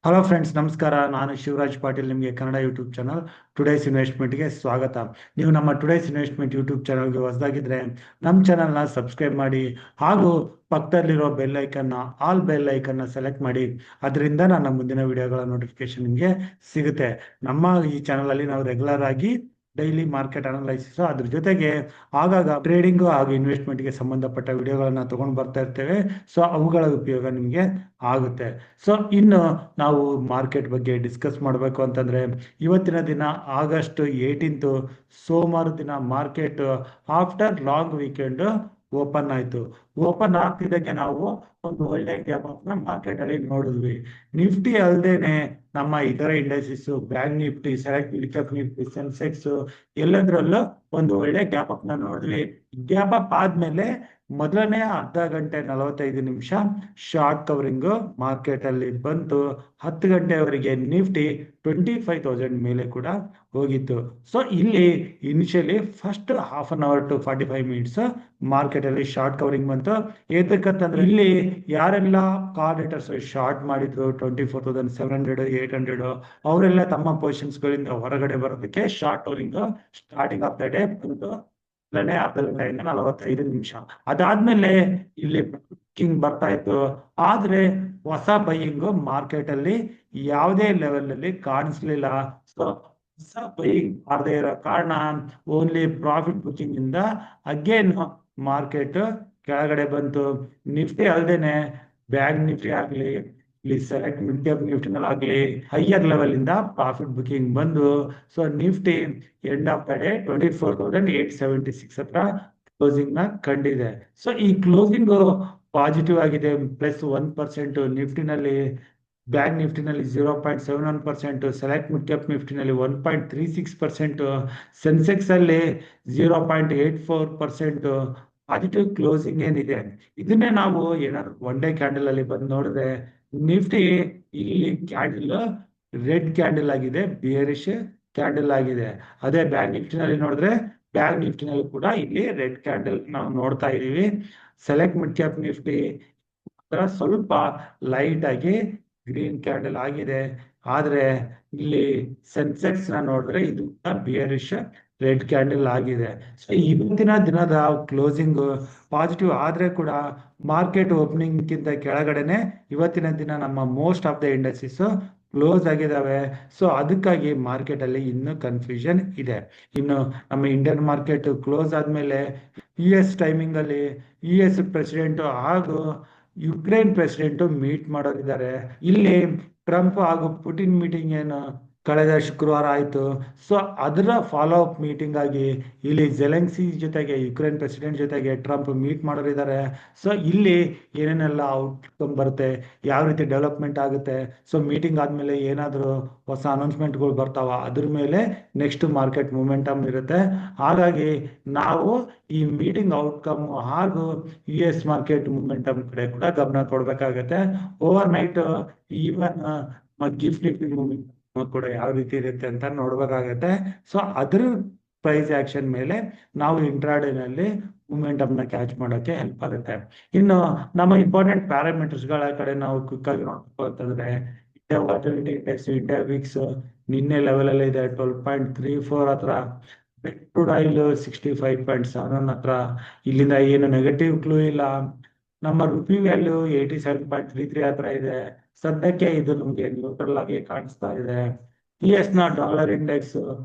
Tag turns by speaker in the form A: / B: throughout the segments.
A: Hello friends, ನಮಸ್ಕಾರ. ನಾನು ಶಿವರಾಜ್ ಪಾಟೀಲ್. ನಿಮಗೆ ಕನ್ನಡ ಯೂಟ್ಯೂಬ್ ಚಾನಲ್ ಟುಡೇಸ್ ಇನ್ವೆಸ್ಟ್ಮೆಂಟ್ಗೆ ಸ್ವಾಗತ. ನೀವು ನಮ್ಮ ಟುಡೇಸ್ ಇನ್ವೆಸ್ಟ್ಮೆಂಟ್ ಯೂಟ್ಯೂಬ್ ಚಾನಲ್ಗೆ ಹೊಸದಾಗಿದ್ದರೆ ನಮ್ಮ ಚಾನಲ್ನ ಸಬ್ಸ್ಕ್ರೈಬ್ ಮಾಡಿ ಹಾಗೂ ಪಕ್ಕದಲ್ಲಿರೋ ಬೆಲ್ ಐಕನ್ನ ಆಲ್ ಬೆಲ್ ಐಕನ್ನ ಸೆಲೆಕ್ಟ್ ಮಾಡಿ. ಅದರಿಂದ ನನ್ನ ಮುಂದಿನ ವಿಡಿಯೋಗಳ ನೋಟಿಫಿಕೇಶನ್ ನಿಮಗೆ ಸಿಗುತ್ತೆ. ನಮ್ಮ ಈ ಚಾನಲಲ್ಲಿ ನಾವು ರೆಗ್ಯುಲರ್ ಆಗಿ ಡೈಲಿ ಮಾರ್ಕೆಟ್ ಅನಾಲೈಸಿಸ್, ಅದ್ರ ಜೊತೆಗೆ ಆಗಾಗ ಟ್ರೇಡಿಂಗು ಹಾಗೂ ಇನ್ವೆಸ್ಟ್ಮೆಂಟ್ಗೆ ಸಂಬಂಧಪಟ್ಟ ವಿಡಿಯೋಗಳನ್ನ ತಗೊಂಡು ಬರ್ತಾ ಇರ್ತೇವೆ. ಸೊ ಅವುಗಳ ಉಪಯೋಗ ನಿಮಗೆ ಆಗುತ್ತೆ. ಸೊ ಇನ್ನು ನಾವು ಮಾರ್ಕೆಟ್ ಬಗ್ಗೆ ಡಿಸ್ಕಸ್ ಮಾಡಬೇಕು ಅಂತಂದ್ರೆ, ಇವತ್ತಿನ ದಿನ ಆಗಸ್ಟ್ 18 ಸೋಮವಾರ ದಿನ market after long weekend open ಆಯ್ತು. ಓಪನ್ ಆಗ್ತಿದ್ದಕ್ಕೆ ನಾವು ಒಂದು ಒಳ್ಳೆ ಗ್ಯಾಪ್ ಅಪ್ನ ಮಾರ್ಕೆಟ್ ಅಲ್ಲಿ ನೋಡಿದ್ವಿ. ನಿಫ್ಟಿ ಅಲ್ಲದೇನೆ ನಮ್ಮ ಇತರ industries, bank Nifty, select mid Nifty, Sensex ಎಲ್ಲದರಲ್ಲೂ ಒಂದು ಒಳ್ಳೆ ಗ್ಯಾಪ್ ಅಪ್ ನ ನೋಡಿದ್ವಿ. ಗ್ಯಾಪ್ ಅಪ್ ಆದ್ಮೇಲೆ ಮೊದಲನೇ ಅರ್ಧ ಗಂಟೆ 45 ನಿಮಿಷ ಶಾರ್ಟ್ ಕವರಿಂಗ್ ಮಾರ್ಕೆಟ್ ಅಲ್ಲಿ ಬಂತು. 10 ಗಂಟೆವರೆಗೆ ನಿಫ್ಟಿ 25,000 ಮೇಲೆ ಕೂಡ ಹೋಗಿತ್ತು. ಸೊ ಇಲ್ಲಿ initially first half an hour to 45 minutes market ಅಲ್ಲಿ ಶಾರ್ಟ್ ಕವರಿಂಗ್ ಬಂತು. ಏತಕ್ಕಂತಂದ್ರೆ ಇಲ್ಲಿ ಯಾರೆಲ್ಲ ಕಾರ್ಡೇಟರ್ಸ್ ಶಾರ್ಟ್ ಮಾಡಿದ್ರು 24,700 800 ಅವರೆಲ್ಲ ತಮ್ಮ ಪೊಸಿಷನ್ಸ್ ಗಳಿಂದ ಹೊರಗಡೆ ಬರೋದಕ್ಕೆ short covering starting of the day ಬಂತು. ಅರ್ಧ ಗಂಟೆಯಿಂದ 45 ನಿಮಿಷ ಅದಾದ್ಮೇಲೆ ಇಲ್ಲಿ ಬುಕಿಂಗ್ ಬರ್ತಾ ಇತ್ತು. ಆದ್ರೆ ಹೊಸ ಬೈಯಿಂಗ್ ಮಾರ್ಕೆಟ್ ಅಲ್ಲಿ ಯಾವುದೇ ಲೆವೆಲ್ ಅಲ್ಲಿ ಕಾಣಿಸ್ಲಿಲ್ಲ. ಸೊ ಹೊಸ ಬೈಯಿಂಗ್ ಮಾಡದೇ ಇರೋ ಕಾರಣ ಓನ್ಲಿ ಪ್ರಾಫಿಟ್ ಬುಕಿಂಗ್ ಇಂದ ಅಗೇನ್ ಮಾರ್ಕೆಟ್ ಕೆಳಗಡೆ ಬಂತು. ನಿಫ್ಟಿ ಅಲ್ದೇನೆ ಬ್ಯಾಂಕ್ ನಿಫ್ಟಿ ಆಗ್ಲಿ, ಇಲ್ಲಿ ಸೆಲೆಕ್ಟ್ ಮಿಡ್ ಕ್ಯಾಪ್ ನಿಫ್ಟಿನಲ್ಲಿ ಆಗ್ಲಿ ಹೈಯರ್ ಲೆವೆಲ್ ಇಂದ ಪ್ರಾಫಿಟ್ ಬುಕಿಂಗ್ ಬಂದು, so Nifty end of the day 24,876 ಹತ್ರ ಕ್ಲೋಸಿಂಗ್ ನ ಕಂಡಿದೆ. ಸೊ ಈ ಕ್ಲೋಸಿಂಗ್ ಪಾಸಿಟಿವ್ ಆಗಿದೆ, +1%. ನಿಫ್ಟಿನಲ್ಲಿ, ಬ್ಯಾಂಕ್ ನಿಫ್ಟಿನಲ್ಲಿ 0.71%, ಸೆಲೆಕ್ಟ್ ಮಿಡ್ ಕ್ಯಾಪ್ ನಿಫ್ಟಿನಲ್ಲಿ 1.36%, ಸೆನ್ಸೆಕ್ಸ್ ಅಲ್ಲಿ 0.84% ಪಾಸಿಟಿವ್ ಕ್ಲೋಸಿಂಗ್ ಏನಿದೆ. ಇದನ್ನೇ ನಾವು ಏನಾದ್ರು ಒನ್ ಡೇ ಕ್ಯಾಂಡಲ್ ಅಲ್ಲಿ ಬಂದು ನೋಡಿದ್ರೆ, ನಿಫ್ಟಿ ಇಲ್ಲಿ ಕ್ಯಾಂಡಲ್ ರೆಡ್ ಕ್ಯಾಂಡಲ್ ಆಗಿದೆ, ಬಿಯರಿಶ್ ಕ್ಯಾಂಡಲ್ ಆಗಿದೆ. ಅದೇ ಬ್ಯಾಂಕ್ ನಿಫ್ಟಿನಲ್ಲಿ ನೋಡಿದ್ರೆ, ಬ್ಯಾಂಕ್ ನಿಫ್ಟಿನಲ್ಲಿ ಕೂಡ ಇಲ್ಲಿ ರೆಡ್ ಕ್ಯಾಂಡಲ್ ನಾವು ನೋಡ್ತಾ ಇದೀವಿ. ಸೆಲೆಕ್ಟ್ ಮಿಡ್ ಕ್ಯಾಪ್ ನಿಫ್ಟಿ ಸ್ವಲ್ಪ ಲೈಟ್ ಆಗಿ ಗ್ರೀನ್ ಕ್ಯಾಂಡಲ್ ಆಗಿದೆ. ಆದ್ರೆ ಇಲ್ಲಿ ಸೆನ್ಸೆಕ್ಸ್ ನ ನೋಡಿದ್ರೆ ಇದು ಬಿಯರಿಶ್ ರೆಡ್ ಕ್ಯಾಂಡಲ್ ಆಗಿದೆ. ಸೊ ಇವತ್ತಿನ ದಿನದ ಕ್ಲೋಸಿಂಗ್ ಪಾಸಿಟಿವ್ ಆದ್ರೆ ಕೂಡ ಮಾರ್ಕೆಟ್ ಓಪನಿಂಗ್ ಗಿಂತ ಕೆಳಗಡೆನೆ ಇವತ್ತಿನ ದಿನ ನಮ್ಮ most of the industries close ಆಗಿದಾವೆ. ಸೊ ಅದಕ್ಕಾಗಿ ಮಾರ್ಕೆಟ್ ಅಲ್ಲಿ ಇನ್ನೂ ಕನ್ಫ್ಯೂಷನ್ ಇದೆ. ಇನ್ನು ನಮ್ಮ ಇಂಡಿಯನ್ ಮಾರ್ಕೆಟ್ ಕ್ಲೋಸ್ ಆದ್ಮೇಲೆ US ಟೈಮಿಂಗ್ ಅಲ್ಲಿ US ಪ್ರೆಸಿಡೆಂಟ್ ಹಾಗೂ ಯುಕ್ರೇನ್ ಪ್ರೆಸಿಡೆಂಟ್ ಮೀಟ್ ಮಾಡೋರಿದ್ದಾರೆ. ಇಲ್ಲಿ ಟ್ರಂಪ್ ಹಾಗೂ ಪುಟಿನ್ ಮೀಟಿಂಗ್ ಏನು ಕಳೆದ ಶುಕ್ರವಾರ ಆಯ್ತು. ಸೊ ಅದರ ಫಾಲೋ ಅಪ್ ಮೀಟಿಂಗ್ ಆಗಿ ಇಲ್ಲಿ ಜೆಲೆನ್ಸಿ ಜೊತೆಗೆ, ಯುಕ್ರೇನ್ ಪ್ರೆಸಿಡೆಂಟ್ ಜೊತೆಗೆ ಟ್ರಂಪ್ ಮೀಟ್ ಮಾಡೋರಿದ್ದಾರೆ. ಸೊ ಇಲ್ಲಿ ಏನೇನೆಲ್ಲ ಔಟ್ಕಮ್ ಬರುತ್ತೆ, ಯಾವ ರೀತಿ ಡೆವಲಪ್ಮೆಂಟ್ ಆಗುತ್ತೆ, ಸೊ ಮೀಟಿಂಗ್ ಆದ್ಮೇಲೆ ಏನಾದರೂ ಹೊಸ ಅನೌನ್ಸ್ಮೆಂಟ್ಗಳು ಬರ್ತಾವ, ಅದ್ರ ಮೇಲೆ ನೆಕ್ಸ್ಟ್ ಮಾರ್ಕೆಟ್ ಮೂಮೆಂಟಮ್ ಇರುತ್ತೆ. ಹಾಗಾಗಿ ನಾವು ಈ ಮೀಟಿಂಗ್ ಔಟ್ಕಮ್ ಹಾಗೂ US ಮಾರ್ಕೆಟ್ ಮೂಮೆಂಟಮ್ ಕಡೆ ಕೂಡ ಗಮನ ಕೊಡ್ಬೇಕಾಗತ್ತೆ. Overnight even gift moment ಕೂಡ ಯಾವ ರೀತಿ ಇರುತ್ತೆ ಅಂತ ನೋಡ್ಬೇಕಾಗತ್ತೆ. ಸೊ ಅದ್ರ ಪ್ರೈಸ್ ಆಕ್ಷನ್ ಮೇಲೆ ನಾವು ಇಂಟ್ರಾಡೇನಲ್ಲಿ ಮೂಮೆಂಟಮ್ ನ ಕ್ಯಾಚ್ ಮಾಡೋಕೆ ಹೆಲ್ಪ್ ಆಗುತ್ತೆ. ಇನ್ನು ನಮ್ಮ ಇಂಪಾರ್ಟೆಂಟ್ ಪ್ಯಾರಾಮೀಟರ್ಸ್ ಗಳ ಕಡೆ ನಾವು ಕ್ವಿಕ್ ಆಗಿ ನೋಡ್ಬೇಕು ಅಂತಂದ್ರೆ, ಇಂಡಿಯಾ ವಿಕ್ಸ್ ನಿನ್ನೆ ಲೆವೆಲ್ ಅಲ್ಲಿ ಇದೆ 12.34 ಹತ್ರ. ಕ್ರೂಡ್ ಆಯಿಲ್ 65.7 ಹತ್ರ. ಇಲ್ಲಿಂದ ಏನು ನೆಗೆಟಿವ್ ಕ್ಲೂ ಇಲ್ಲ. ನಮ್ಮ ರುಪಿ ವ್ಯಾಲ್ಯೂ 87.33 ಹತ್ರ ಇದೆ. ಸದ್ಯಕ್ಕೆ ಇದು ನಮ್ಗೆ ನ್ಯೂಟ್ರಲ್ ಆಗಿ ಕಾಣಿಸ್ತಾ ಇದೆ. US ನ ಡಾಲರ್ ಇಂಡೆಕ್ಸ್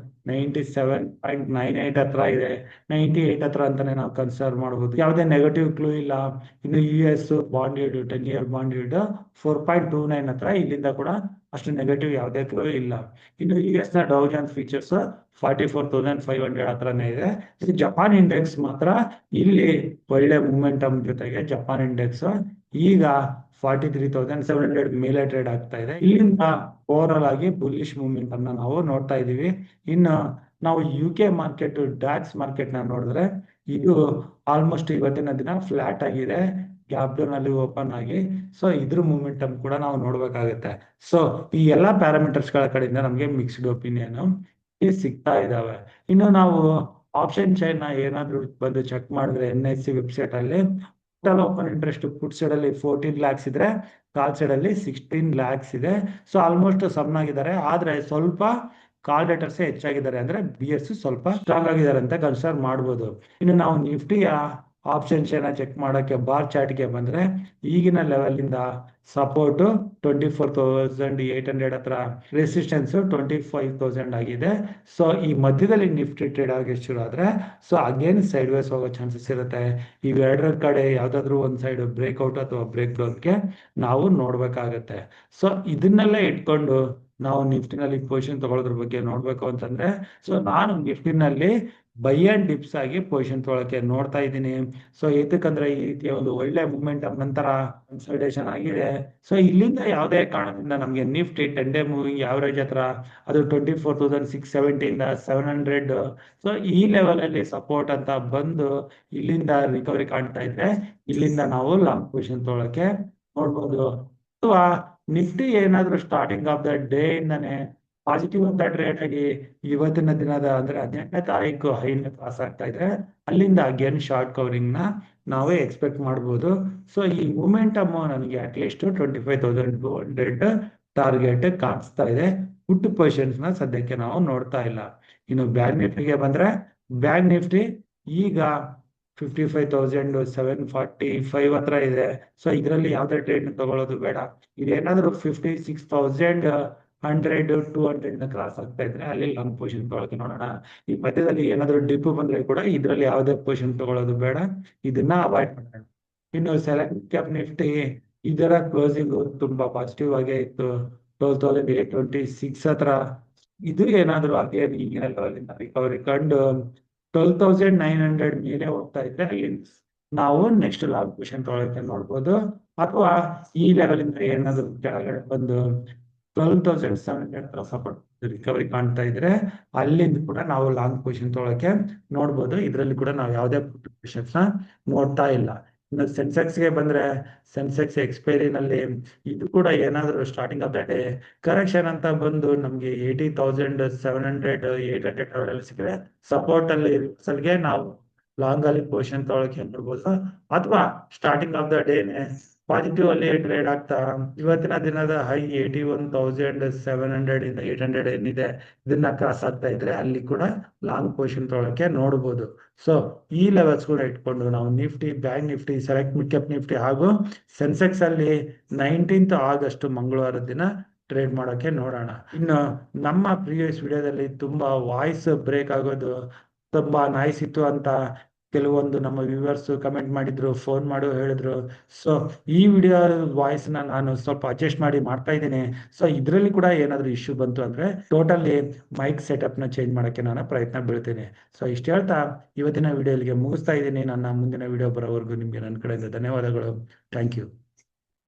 A: 97.98 ಹತ್ರ ಇದೆ. 98 ಹತ್ರ ಅಂತಾನೆ ನಾವು ಕನ್ಸಿಡರ್ ಮಾಡಬಹುದು. ಯಾವುದೇ ನೆಗೆಟಿವ್ ಕ್ಲೂ ಇಲ್ಲ. ಇನ್ನು US bond yield 10-year bond yield 4.29 ಹತ್ರ. ಇಲ್ಲಿಂದ ಕೂಡ ಅಷ್ಟು ನೆಗೆಟಿವ್ ಯಾವುದೇ ಕ್ಲೂ ಇಲ್ಲ. ಇನ್ನು US ನ ಡೌ ಜೋನ್ಸ್ ಫೀಚರ್ಸ್ 44,500 ಹತ್ರನೇ ಇದೆ. ಜಪಾನ್ ಇಂಡೆಕ್ಸ್ ಮಾತ್ರ ಇಲ್ಲಿ ಒಳ್ಳೆ ಮೂಮೆಂಟಮ್ ಜೊತೆಗೆ ಜಪಾನ್ ಇಂಡೆಕ್ಸ್ ಈಗ 43,700 ಮೇಲೆ ಟ್ರೇಡ್ ಆಗ್ತಾ ಇದೆ. ಇಲ್ಲಿಂದ ಓವರ್ ಆಲ್ ಆಗಿ ಬುಲ್ಲಿಶ್ ಮೂವ್ಮೆಂಟ್ ಅನ್ನ ನಾವು ನೋಡ್ತಾ ಇದೀವಿ. ಇನ್ನು ನಾವು UK ಮಾರ್ಕೆಟ್, ಡಾಕ್ಸ್ ಮಾರ್ಕೆಟ್ ನ ನೋಡಿದ್ರೆ, ಇದು ಆಲ್ಮೋಸ್ಟ್ ಇವತ್ತಿನ ದಿನ ಫ್ಲಾಟ್ ಆಗಿದೆ, ಗ್ಯಾಪ್ ಡೌನ್ ಅಲ್ಲಿ ಓಪನ್ ಆಗಿ. ಸೊ ಇದ್ರ ಮೂಮೆಂಟಮ್ ಕೂಡ ನಾವು ನೋಡ್ಬೇಕಾಗುತ್ತೆ. ಸೊ ಈ ಎಲ್ಲಾ ಪ್ಯಾರಾಮೀಟರ್ಸ್ ಗಳ ಕಡೆಯಿಂದ ನಮ್ಗೆ ಮಿಕ್ಸ್ಡ್ ಒಪಿನಿಯನ್ ಸಿಗ್ತಾ ಇದಾವೆ. ಇನ್ನು ನಾವು ಆಪ್ಷನ್ ಚೈನ್ ಏನಾದ್ರು ಬಂದು ಚೆಕ್ ಮಾಡಿದ್ರೆ NSE ವೆಬ್ಸೈಟ್ ಅಲ್ಲಿ total open interest put side ಅಲ್ಲಿ 14 lakhs ಇದ್ರೆ ಕಾಲ್ ಸೈಡ್ ಅಲ್ಲಿ 16 lakhs ಇದೆ. ಸೊ ಆಲ್ಮೋಸ್ಟ್ ಸಮನಾಗಿದ್ದಾರೆ, ಆದ್ರೆ ಸ್ವಲ್ಪ ಕಾಲ್ ಡೇಟರ್ಸ್ ಹೆಚ್ಚಾಗಿದ್ದಾರೆ, ಅಂದ್ರೆ ಬಿಯರ್ಸ್ ಸ್ವಲ್ಪ ಸ್ಟ್ರಾಂಗ್ ಆಗಿದ್ದಾರೆ ಅಂತ ಕನ್ಸಿಡರ್ ಮಾಡ್ಬೋದು. ಇನ್ನು ನಾವು ನಿಫ್ಟಿಯ ಆಪ್ಷನ್ಸ್ ಏನ ಚೆಕ್ ಮಾಡಕ್ಕೆ ಬಾರ್ ಚಾರ್ಟ್ಗೆ ಬಂದ್ರೆ ಈಗಿನ ಲೆವೆಲ್ ಇಂದ ಸಪೋರ್ಟ್ 24,800 ಹತ್ರ, ರೆಸಿಸ್ಟೆನ್ಸ್ 25,000 ಆಗಿದೆ. ಸೊ ಈ ಮಧ್ಯದಲ್ಲಿ ನಿಫ್ಟಿ ಟ್ರೇಡ್ ಆಗಿ ಶುರು ಆದ್ರೆ ಸೊ ಅಗೇನ್ ಸೈಡ್ ವೇಸ್ ಹೋಗೋ ಚಾನ್ಸಸ್ ಇರುತ್ತೆ. ಇವೆರಡರ ಕಡೆ ಯಾವ್ದಾದ್ರು ಒಂದ್ ಸೈಡ್ ಬ್ರೇಕ್ಔಟ್ ಅಥವಾ ಬ್ರೇಕ್ ಡೌನ್ಗೆ ನಾವು ನೋಡ್ಬೇಕಾಗತ್ತೆ. ಸೊ ಇದನ್ನೆಲ್ಲ ಇಟ್ಕೊಂಡು ನಾವು ನಿಫ್ಟಿನಲ್ಲಿ ಪೊಸಿಷನ್ ತಗೊಳ್ಳೋದ್ರ ಬಗ್ಗೆ ನೋಡ್ಬೇಕು ಅಂತಂದ್ರೆ ಸೊ ನಾನು ನಿಫ್ಟಿನಲ್ಲಿ ಬೈ ಅಂಡ್ ಡಿಪ್ಸ್ ಆಗಿ ಪೊಸಿಷನ್ ತೊಗೊಳಕ್ಕೆ ನೋಡ್ತಾ ಇದ್ದೀನಿ. ಸೊ ಏತಕ್ಕಂದ್ರೆ ಈ ರೀತಿಯ ಒಂದು ಒಳ್ಳೆ ಮೂವ್ಮೆಂಟ್ ನಂತರ ಕನ್ಸಲ್ಟೇಷನ್ ಆಗಿದೆ. ಸೊ ಇಲ್ಲಿಂದ ಯಾವುದೇ ಕಾರಣದಿಂದ ನಮಗೆ ನಿಫ್ಟಿ 10-day ಮೂವಿಂಗ್ ಆವರೇಜ್ ಹತ್ರ ಅದು 24,670 ಇಂದ 700, ಸೊ ಈ ಲೆವೆಲ್ ಅಲ್ಲಿ ಸಪೋರ್ಟ್ ಅಂತ ಬಂದು ಇಲ್ಲಿಂದ ರಿಕವರಿ ಕಾಣ್ತಾ ಇದ್ರೆ ಇಲ್ಲಿಂದ ನಾವು ಲಾಂಗ್ ಪೊಸಿಷನ್ ತೊಗೊಳಕ್ಕೆ ನೋಡ್ಬೋದು. ಅಥವಾ ನಿಫ್ಟಿ ಏನಾದ್ರು ಸ್ಟಾರ್ಟಿಂಗ್ ಆಫ್ ದ ಡೇ ಇಂದಾನೆ ಪಾಸಿಟಿವ್ ಅಂತ ಟ್ರೇಡ್ ಆಗಿ ಇವತ್ತಿನ ದಿನದ ಅಂದ್ರೆ 18ನೇ ತಾರೀಕು ಹೈನ ಕ್ರಾಸ್ ಆಗ್ತಾ ಇದ್ರೆ ಅಲ್ಲಿಂದ ಅಗೇನ್ ಶಾರ್ಟ್ ಕವರಿಂಗ್ ನ ನಾವೇ ಎಕ್ಸ್ಪೆಕ್ಟ್ ಮಾಡ್ಬೋದು. ಸೊ ಈ ಮೂಮೆಂಟಮ್ ನನಗೆ ಅಟ್ಲೀಸ್ಟ್ 25,200 ಟಾರ್ಗೆಟ್ ಕಾಣಿಸ್ತಾ ಇದೆ. ಪುಟ್ ಪೊಸಿಷನ್ಸ್ ನ ಸದ್ಯಕ್ಕೆ ನಾವು ನೋಡ್ತಾ ಇಲ್ಲ. ಇನ್ನು ಬ್ಯಾಂಕ್ ನಿಫ್ಟಿಗೆ ಬಂದ್ರೆ ಬ್ಯಾಂಕ್ ನಿಫ್ಟಿ ಈಗ 55,745 ಹತ್ರ ಇದೆ. ಸೊ ಇದರಲ್ಲಿ ಯಾವ್ದೇ ಟ್ರೇಡ್ ತಗೊಳ್ಳೋದು ಬೇಡ. ಇದೇನಾದ್ರೂ 56,100-200 ಕ್ರಾಸ್ ಆಗ್ತಾ ಇದ್ರೆ ಅಲ್ಲಿ ಲಾಂಗ್ ಪೊಸಿಷನ್ ತಗೊಳಕ್ಕೆ ನೋಡೋಣ. ಈ ಮಧ್ಯದಲ್ಲಿ ಏನಾದ್ರು ಡಿಪ್ ಬಂದ್ರೆ ಕೂಡ ಇದರಲ್ಲಿ ಯಾವುದೇ ಪೊಸಿಷನ್ ತಗೊಳ್ಳೋದು ಬೇಡ, ಇದನ್ನ ಅವಾಯ್ಡ್ ಮಾಡೋಣ. ಇನ್ನು ಸೆಲೆಕ್ಟ್ ಕ್ಯಾಪ್ ನಿಫ್ಟಿ ಇದರ ಕ್ಲೋಸಿಂಗ್ ತುಂಬಾ ಪಾಸಿಟಿವ್ ಆಗೇ ಇತ್ತು. 12,826 ಹತ್ರ ಇದು ಏನಾದ್ರು ಅದೇ ಈಗಿನ ಲೆವೆಲ್ ರಿಕವರಿ ಕಂಡು 12,900 ಮೇಲೆ ಹೋಗ್ತಾ ಇದ್ರೆ ಅಲ್ಲಿ ನಾವು ನೆಕ್ಸ್ಟ್ ಲಾಂಗ್ ಪೊಸಿಷನ್ ತಗೊಳಕ್ಕೆ ನೋಡ್ಬೋದು. ಅಥವಾ ಈ ಲೆವೆಲ್ ಇಂದ ಏನಾದ್ರು ಕೆಳಗಡೆ ಬಂದು 12,700 ಸಪೋರ್ಟ್ ರಿಕವರಿ ಕಾಣ್ತಾ ಇದ್ರೆ ಅಲ್ಲಿಂದ ಕೂಡ ನಾವು ಲಾಂಗ್ ಪೊಸಿಷನ್ ತಗೊಳಕ್ಕೆ ನೋಡ್ಬೋದು. ಇದರಲ್ಲಿ ಕೂಡ ನಾವು ಯಾವುದೇ ಪೊಸಿಷನ್ಸ್ ನ ನೋಡ್ತಾ ಇಲ್ಲ. ಇನ್ನು ಸೆನ್ಸೆಕ್ಸ್ ಗೆ ಬಂದ್ರೆ ಸೆನ್ಸೆಕ್ಸ್ ಎಕ್ಸ್ಪೈರಿನಲ್ಲಿ ಇದು ಕೂಡ ಏನಾದ್ರು starting of the day correction ಅಂತ ಬಂದು ನಮ್ಗೆ 80,700-800 ಸಿಕ್ಕರೆ ಸಪೋರ್ಟ್ ಅಲ್ಲಿ ಗೆ ನಾವು ಲಾಂಗ್ ಅಲ್ಲಿ ಪೊಸಿಷನ್ ತಗೊಳಕ್ಕೆ ನೋಡ್ಬೋದು. ಅಥವಾ ಸ್ಟಾರ್ಟಿಂಗ್ ಆಫ್ ದ ಡೇನೆ ಪಾಸಿಟಿವ್ ಅಲ್ಲಿ ಟ್ರೇಡ್ ಆಗ್ತಾ ಇವತ್ತಿನ ದಿನದ ಹೈ 81,700 ಇಂದ 800 ಏನಿದೆ ಇದನ್ನ ಕ್ರಾಸ್ ಆಗ್ತಾ ಇದ್ರೆ ಅಲ್ಲಿ ಕೂಡ ಲಾಂಗ್ ಪೊಸಿಷನ್ ತಗೊಳಕ್ಕೆ ನೋಡ್ಬೋದು. ಸೊ ಈ ಲೆವೆಲ್ಸ್ ಕೂಡ ಇಟ್ಕೊಂಡು ನಾವು Nifty, bank Nifty, select mid cap Nifty ಹಾಗೂ ಸೆನ್ಸೆಕ್ಸ್ ಅಲ್ಲಿ 19th ಆಗಸ್ಟ್ ಮಂಗಳವಾರದ ದಿನ ಟ್ರೇಡ್ ಮಾಡೋಕೆ ನೋಡೋಣ. ಇನ್ನು ನಮ್ಮ ಪ್ರೀವಿಯಸ್ ವಿಡಿಯೋದಲ್ಲಿ ತುಂಬಾ ವಾಯ್ಸ್ ಬ್ರೇಕ್ ಆಗೋದು, ತುಂಬಾ ನಾಯ್ಸ್ ಇತ್ತು ಅಂತ ಕೆಲವೊಂದು ನಮ್ಮ ವ್ಯೂವರ್ಸ್ ಕಮೆಂಟ್ ಮಾಡಿದ್ರು, ಫೋನ್ ಮಾಡು ಹೇಳಿದ್ರು. ಸೊ ಈ ವಿಡಿಯೋ ವಾಯ್ಸ್ ನ ನಾನು ಸ್ವಲ್ಪ ಅಡ್ಜಸ್ಟ್ ಮಾಡಿ ಮಾಡ್ತಾ ಇದ್ದೀನಿ. ಸೊ ಇದರಲ್ಲಿ ಕೂಡ ಏನಾದ್ರು ಇಶ್ಯೂ ಬಂತು ಅಂದ್ರೆ ಟೋಟಲಿ ಮೈಕ್ ಸೆಟಪ್ ನ ಚೇಂಜ್ ಮಾಡಕ್ಕೆ ನಾನು ಪ್ರಯತ್ನ ಬೀಳ್ತೀನಿ. ಸೊ ಇಷ್ಟು ಹೇಳ್ತಾ ಇವತ್ತಿನ ವಿಡಿಯೋ ಇಲ್ಲಿಗೆ ಮುಗಿಸ್ತಾ ಇದ್ದೀನಿ. ನನ್ನ ಮುಂದಿನ ವಿಡಿಯೋ ಬರೋವರೆಗೂ ನಿಮ್ಗೆ ನನ್ನ ಕಡೆಯಿಂದ ಧನ್ಯವಾದಗಳು. Thank you.